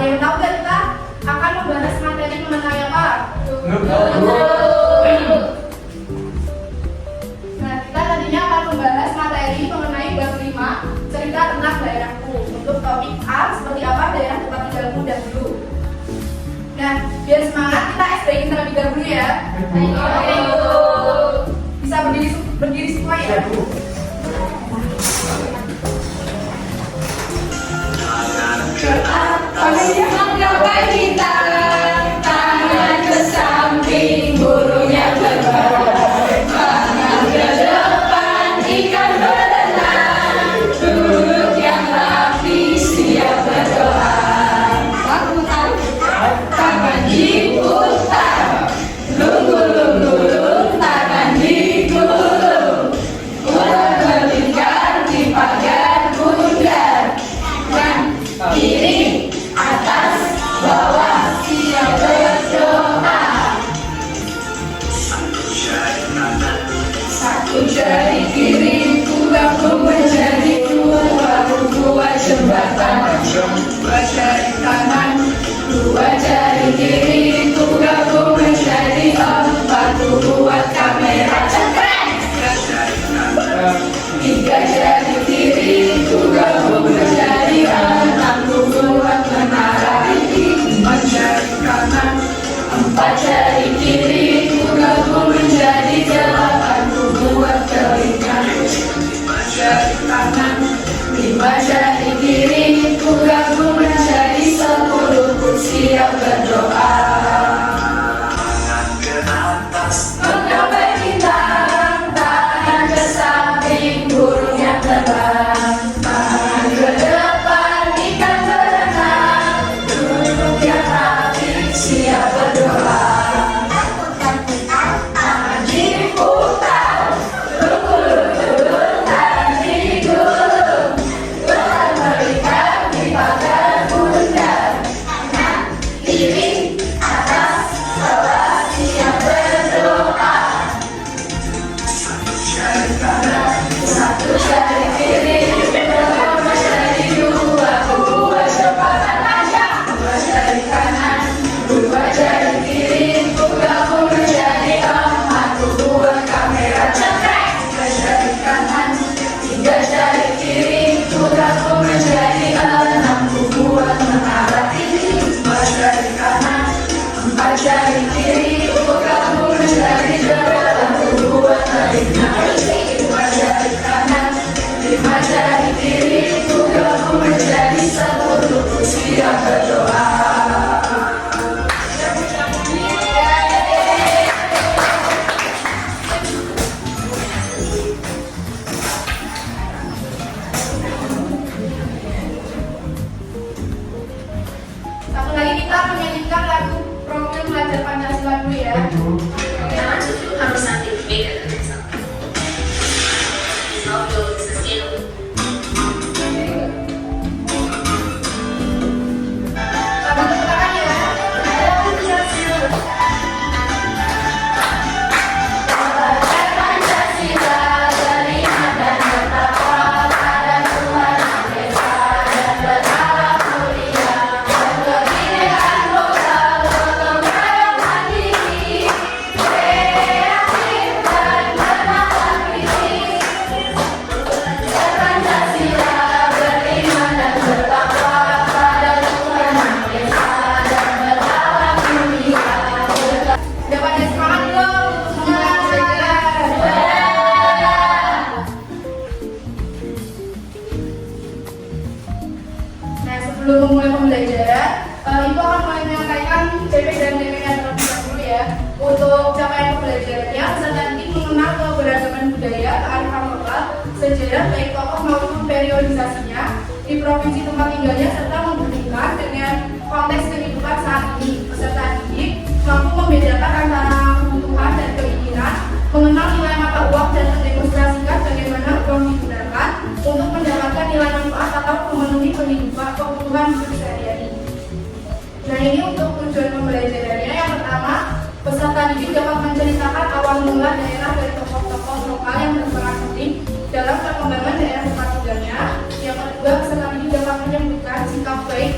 yang tahu nggak kita akan membahas materi mengenai apa? Nah, kita tadinya akan membahas materi mengenai bab 5 cerita tentang daerahku. Untuk topik A, seperti apa daerah tempat tinggalmu dahulu. Nah, biar semangat kita SBY terlebih dahulu ya. Bisa berdiri semua ya. Menggapai kita, tangan ke samping, burungnya terbang, tangan ke depan, ikan berenang, duduk yang rapi, siap berdoa. Lakukan tangan diputar, lunggu-lunggu, tangan digulung, ular melingkar di pagar bundar, dan kiri, atas, bawah, siap berdoa. Satu jari kiri gabung menjadi dua, buat jembatan. Dua jari kanan, dua jari kiri gabung menjadi empat, buat kamera cekrek. Tiga jari kiri gabung menjadi enam, buat menara ini. Empat jari kanan, empat jari kiri gabung menjadi delapan, buat telinga. Lima jari kanan, lima jari kiri gabung menjadi 10, siap berdoa. Menggapai bintang, tangan ke samping, burungnya terbang, tangan ke depan, ikan berenang, duduk yang rapi, siap berdoa. Tangan diputar, lunggu-lunggu, tangan digulung, ular melingkar di pagar bundar, kanan, kiri, atas, bawah, siap berdoa. Satu jari kiri gabung menjadi dua, buat jembatan panjang. Dua jari kanan, dua jari kiri gabung menjadi empat, buat kamera cekrek. Tiga jari kanan, tiga jari kiri gabung menjadi enam, buat menara ini. Empat jari kanan, empat jari kiri gabung menjadi delapan, buat telinga. Lima jari kanan, lima jari kiri gabung menjadi 10, siap berdoa. Satu lagi kita menyanyikan lagu profil belajar Pancasila dulu ya. Jangan cucu harus sertifikat dan kesalahan. Audio sustainable. Selamat tepuk tangan ya. Belajar Pancasila, beriman dan bertakwa pada Tuhan Yang Esa dan berharap mulia. Kebinekaan lokal, gotong royong mandiri, kreatif dan bernama kritis. Belajar Pancasila, beriman dan bertakwa pada Tuhan Yang Esa dan berharap mulia. Udah pada semangat belum? Nah, sebelum memulai pembelajaran, Ibu akan mulai menyampaikan CP dan DP-nya terlebih dahulu ya. Untuk capaian pembelajarannya, peserta didik mengenal keberagaman budaya, kearifan lokal, sejarah baik tokoh maupun periodisasinya di provinsi tempat tinggalnya serta membandingkan dengan konteks kehidupan saat ini. Peserta didik mampu membedakan antara kebutuhan dan keinginan, mengenal nilai mata uang dan mendemonstrasikan bagaimana uang digunakan untuk mendapatkan nilai manfaat atau memenuhi kebutuhan hidup sehari-hari. Nah, ini untuk tujuan pembelajarannya. Yang pertama, peserta didik dapat menceritakan awal mula daerah dari tokoh-tokoh lokal yang berperan penting dalam perkembangan daerah tempat tinggalnya. Yang kedua, peserta didik dapat menyebutkan sikap baik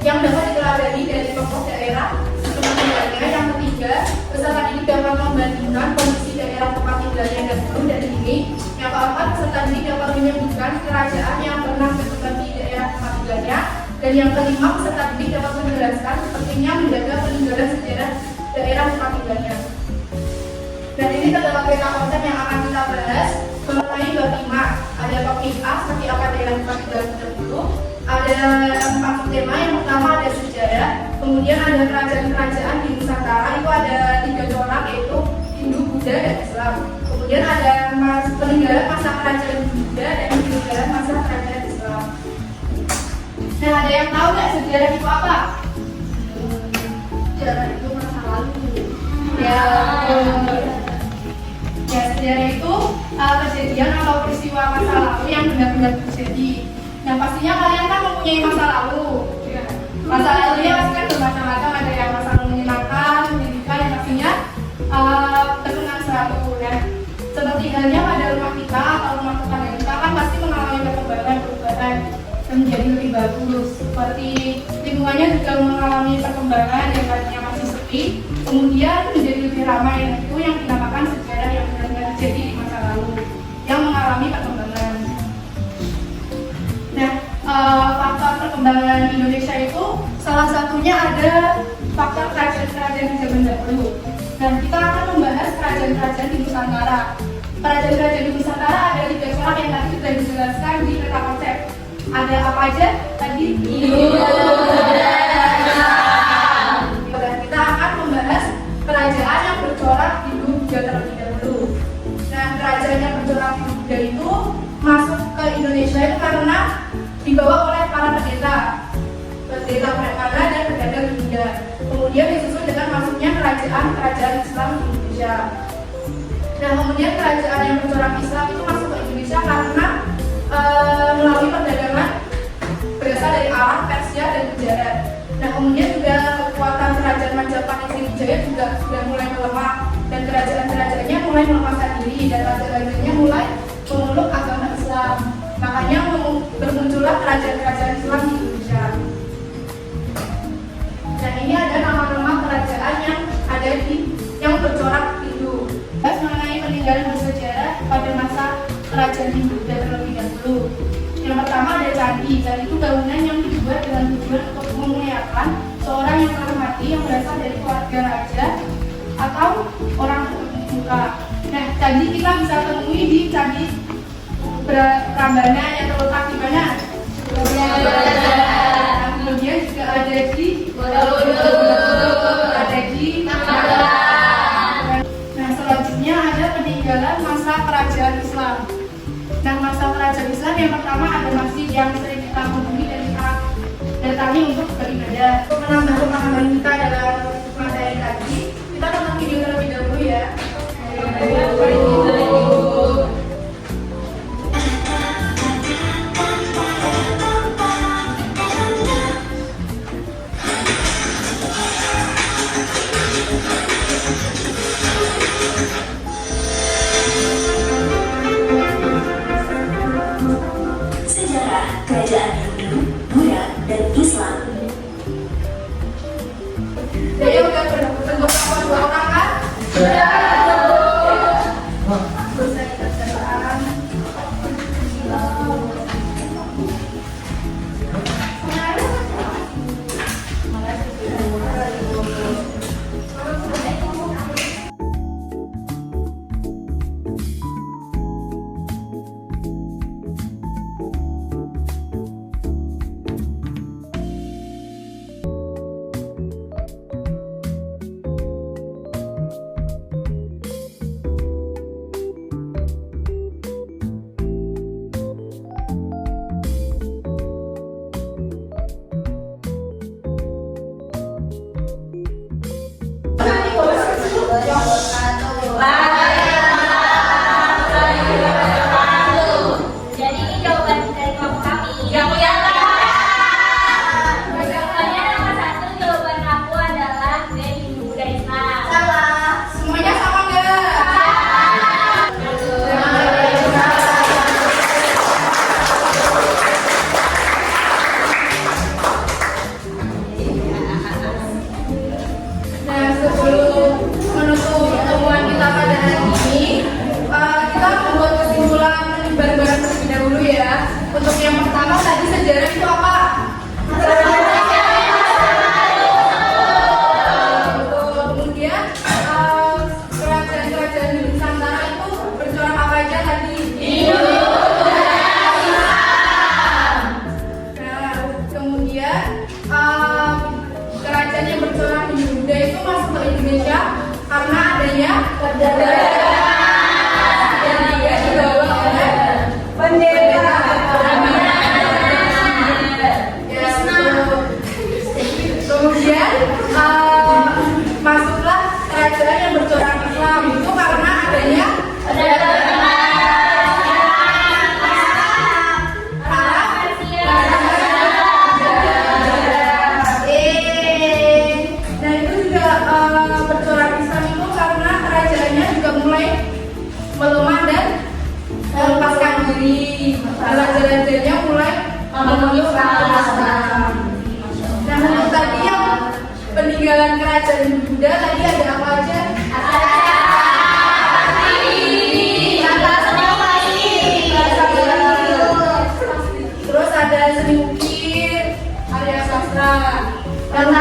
yang dapat diteladani dari tokoh daerah tempat tinggalnya. Yang ketiga, peserta didik dapat membandingkan kondisi daerah tempat tinggalnya dahulu dan kini. Yang keempat, peserta didik dapat menyebutkan kerajaan yang pernah berkembang di daerah tempat tinggalnya. Dan yang kelima, peserta didik dapat menjelaskan pentingnya menjaga peninggalan sejarah daerah tempat tinggalnya. Dan ini terdapat peta konsep yang akan kita bahas mengenai bab 5. Ada topik A seperti apa daerah tempat tinggal terdahulu. Ada 4 tema. Yang pertama ada sejarah, kemudian ada kerajaan-kerajaan di Nusantara, itu ada 3 corak yaitu Hindu, Buddha, dan Islam. Kemudian ada peninggalan masa kerajaan Buddha dan peninggalan masa kerajaan Islam. Nah, ada yang tahu nggak sejarah itu apa? Sejarah itu masa lalu. Ya, sejarah itu kejadian atau peristiwa masa lalu yang benar-benar terjadi. Nah, pastinya kalian kan mempunyai masa lalu. Masa lalunya pasti kan bermacam-macam, ada yang masa menyenangkan, menyedihkan, yang pastinya terkenang selalu. Nah, seperti halnya pada rumah kita atau rumah tetangga kita kan pasti mengalami perkembangan, perubahan dan menjadi lebih bagus. Seperti lingkungannya juga mengalami perkembangan yang tadinya masih sepi, kemudian menjadi lebih ramai. Dan itu yang dinamakan sejarah yang benar-benar terjadi di masa lalu yang mengalami perkembangan. Nah, faktor perkembangan Indonesia itu salah satunya ada faktor kerajaan-kerajaan di zaman dahulu. Dan kita akan membahas kerajaan-kerajaan di Nusantara. Kerajaan-kerajaan di Nusantara ada 3 corak yang tadi sudah dijelaskan di peta konsep. Ada apa aja tadi? Dan kita akan membahas kerajaan yang bercorak Hindu Buddha terlebih dahulu. Nah, kerajaan yang bercorak Hindu Buddha itu masuk ke Indonesia itu karena dibawa oleh para pendeta Prepara dan pedagang Hindia. Kemudian disusul dengan masuknya kerajaan Islam di Indonesia. Nah, kemudian kerajaan yang bercorak Islam itu masuk ke Indonesia karena melalui perdagangan berasal dari Arab, Persia, dan Gujarat. Nah, kemudian juga kekuatan kerajaan Majapahit Sriwijaya juga sudah mulai melemah dan kerajaan-kerajaannya mulai melepaskan diri dan raja-rajanya mulai memeluk agama Islam. Makanya bermuncullah kerajaan-kerajaan Islam di Indonesia. Dan ini ada nama-nama kerajaan yang bercorak Hindu. Bahas mengenai peninggalan bersejarah pada masa kerajaan Hindu dan terlebih dahulu. Yang pertama ada candi. Candi itu bangunan yang dibuat dengan tujuan untuk memuliakan seorang yang terhormati yang berasal dari keluarga raja atau orang terkemuka. Nah, candi kita bisa temui di Candi Prambanan yang terletak di mana? Kemudian juga ada di Nah, selanjutnya ada peninggalan masa kerajaan Islam. Nah, masa kerajaan Islam yang pertama ada masjid yang sering kita kunjungi dan kita datangi untuk beribadah. Untuk menambah pemahaman kita dalam materi tadi, kita tonton video terlebih dahulu ya. Sejarah kerajaan Hindu, Buddha, dan Islam. Saya udah bertemu sama 2 orang kan? Jadi ini jawaban dari kelompok kami. Yang mulia. Jawabannya nomor 1, jawaban aku adalah dari Hindu Buddha Islam. Salah. Semuanya sama nggak? sebelum menutup pertemuan kita pada hari ini, kita membuat kesimpulan bareng-bareng terlebih dahulu ya. Untuk yang pertama tadi sejarah itu apa? Kemudian kerajaan-kerajaan di Nusantara itu bercorak apa aja tadi? Nah, kemudian kerajaan yang bercorak di Buddha itu masuk ke Indonesia karena adanya dan dia dibawa oleh pendeta. Kemudian masuklah kerajaan yang bercorak Islam itu karena adanya dan itu juga bercorak Islam itu karena kerajaannya juga mulai melemah dan melepaskan diri. Raja-rajanya mulai memeluk Islam. Nah, untuk tadi yang peninggalan kerajaan Buddha tadi ada apa aja? Terus ada seni ukir, karya sastra, dan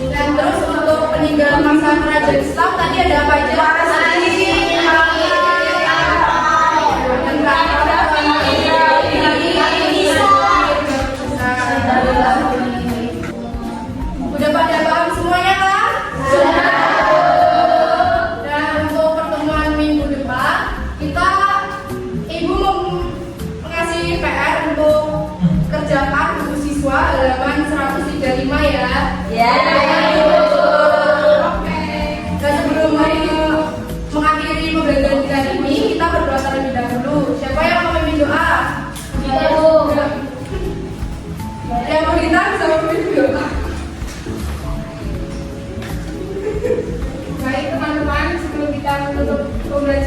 dan terus untuk peninggalan masa kerajaan Islam tadi ada apa aja? Udah pada paham semuanya kan? Dan untuk pertemuan minggu depan ibu mau mengasih PR untuk kerjakan buku siswa halaman 135 ya. Dan sebelum mengakhiri pembelajaran kita ini, kita berdoa terlebih dahulu. Siapa yang mau memimpin doa? Yang mau kita bisa memimpin doa. Baik teman-teman, sebelum kita menutup pembelajaran